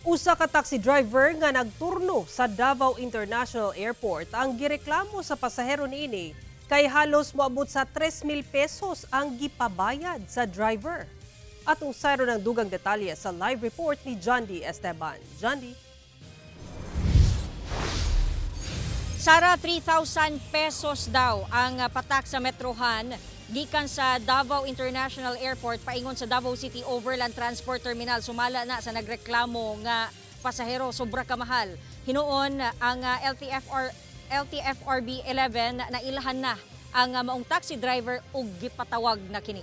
Usa ka taxi driver nga nagturno sa Davao International Airport ang gireklamo sa pasahero niini kay halos moabot sa 3,000 pesos ang gipabayad sa driver. Atong sayro ng dugang detalye sa live report ni John D. Esteban. John D. Sara, 3,000 pesos daw ang patak sa Metrohan gikan sa Davao International Airport paingon sa Davao City Overland Transport Terminal. Sumala na sa nagreklamo nga pasahero sobra ka mahal. Hinuon ang LTFRB 11 na ilahan na ang maong taxi driver ug gipatawag na kini.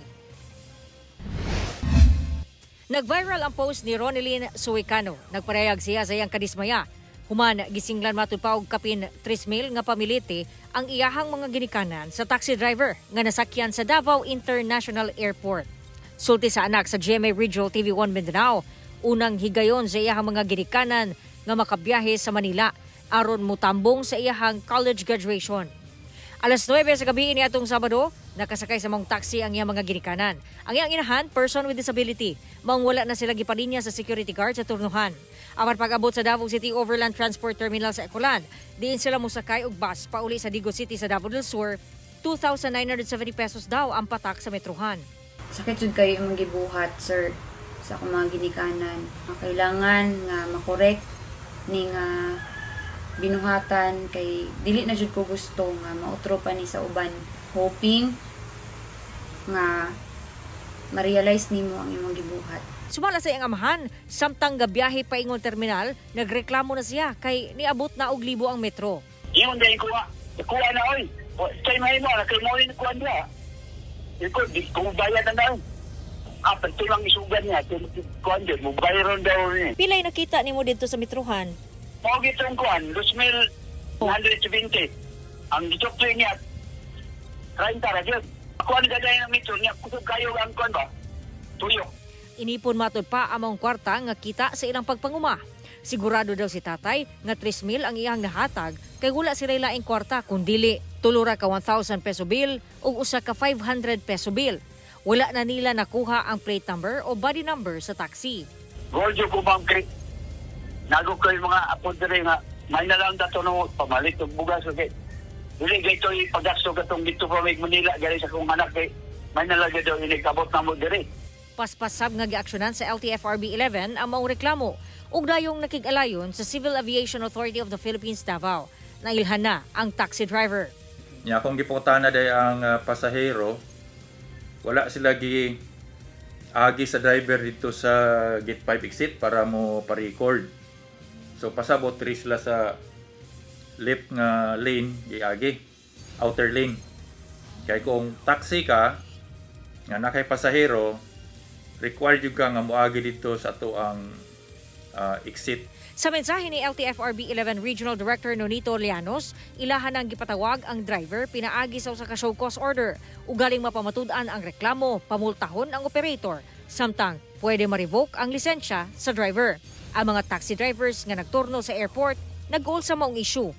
Nag-viral ang post ni Ronelyn Suicano. Nagparehag siya sa iyang kadismaya. Human gisinglan matud pa og kapin 3,000 nga pamiliti ang iyahang mga ginikanan sa taxi driver nga nasakyan sa Davao International Airport. Sulti sa anak sa GMA Regional TV1 Mindanao, unang higayon sa iyahang mga ginikanan nga makabiyahe sa Manila aron mutambong sa iyahang college graduation. Alas 9 sa gabi ni atong Sabado, nakasakay sa mong taxi ang iyang mga ginikanan. Ang iyang inahan, person with disability, maong wala na sila gipalinya sa security guard sa turnuhan. Apan pag-abot sa Davao City Overland Transport Terminal sa Ecolan, diin sila musakay og bus pauli sa Digo City sa Davao del Sur. 2,970 pesos daw ang patak sa Metrohan. Sakit jud kayo imong gibuhat, sir, sa akong mga ginikanan. Kailangan nga makorek ni nga binuhatan kay dili na jud ko gusto nga mautro pa ni sa uban, hoping nga ma-realize nimo ang imong gibuhat. Sumala sa iyang amahan, samtang gabiyahe pa ingon terminal, nagreklamo na siya kay niabot na og libo ang metro. Iyon din ko kuha na oy. Kay may mo na kay mo ni kuha niya. Iko di ko bayad na daw. Pati lang isugan niya, kuha niya, mo bayaron daw niya. Pilay nakita nimo dito sa Metrohan? Mo gitong kuan, 2,120. Ang gitukto niya 30 ra jud. Kuan gaday ng metro niya, kusog kayo ang kuan ba? Tuyo. Inipon matod pa among kwarta nga kita sa ilang pagpanguma. Sigurado daw si tatay nga 3,000 ang iyang nahatag kay wala sila laing kwarta kun dili tulura ka 1,000 peso bill ug usa ka 500 peso bill. Wala na nila nakuha ang plate number o body number sa taxi. Gorjo ko bang krit. Nago ko yung mga apo dire nga may na lang dato no pamalit og bugas kay. Dili gayto ipagasto katong dito pa may Manila gali sa kong anak kay may na lang daw inikabot na mo dire. Paspasab nga giaksyonan sa LTFRB 11 ang maong reklamo ug dayong nakig-alayon sa Civil Aviation Authority of the Philippines Davao. Nailhan na ang taxi driver. Nya kung giputana day ang pasahero, wala sila agi sa driver dito sa gate 5 exit para mo pa-record. So pasabot ri sila sa left nga lane giagi, outer lane. Kay kung taxi ka nga nakay pasahero, required yung ka nga moagi dito sa ato ang exit. Sa mensahe ni LTFRB 11 Regional Director Nonito Llanos, ilahan ang gipatawag ang driver pinaagi sa usa ka show cause order. Ugaling mapamatud-an ang reklamo, pamultahon ang operator, samtang pwede ma-revoke ang lisensya sa driver. Ang mga taxi drivers nga nagturno sa airport nag-goal sa maong issue.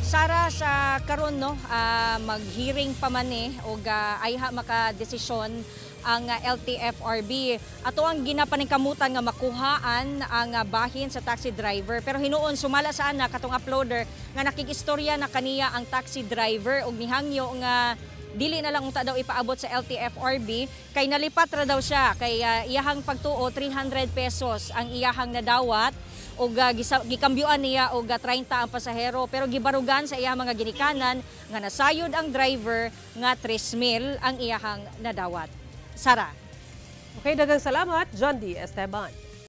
Sara, sa karon no, mag-hearing pa man og ayha maka-desisyon ang LTFRB. Ato ang ginapaningkamutan nga makuhaan ang bahin sa taxi driver. Pero hinuon sumala sa ana katong uploader nga nakigistorya na kaniya ang taxi driver og nihangyo nga dili na lang unta daw ipaabot sa LTFRB kay nalipat ra daw siya kay iyahang pagtuo 300 pesos ang iyahang nadawat o gikambyuan niya o 30 ang pasahero pero gibarugan sa iyang mga ginikanan nga nasayod ang driver nga 3,000 ang iyahang nadawat. Sara. Okay, daghang salamat, John D. Esteban.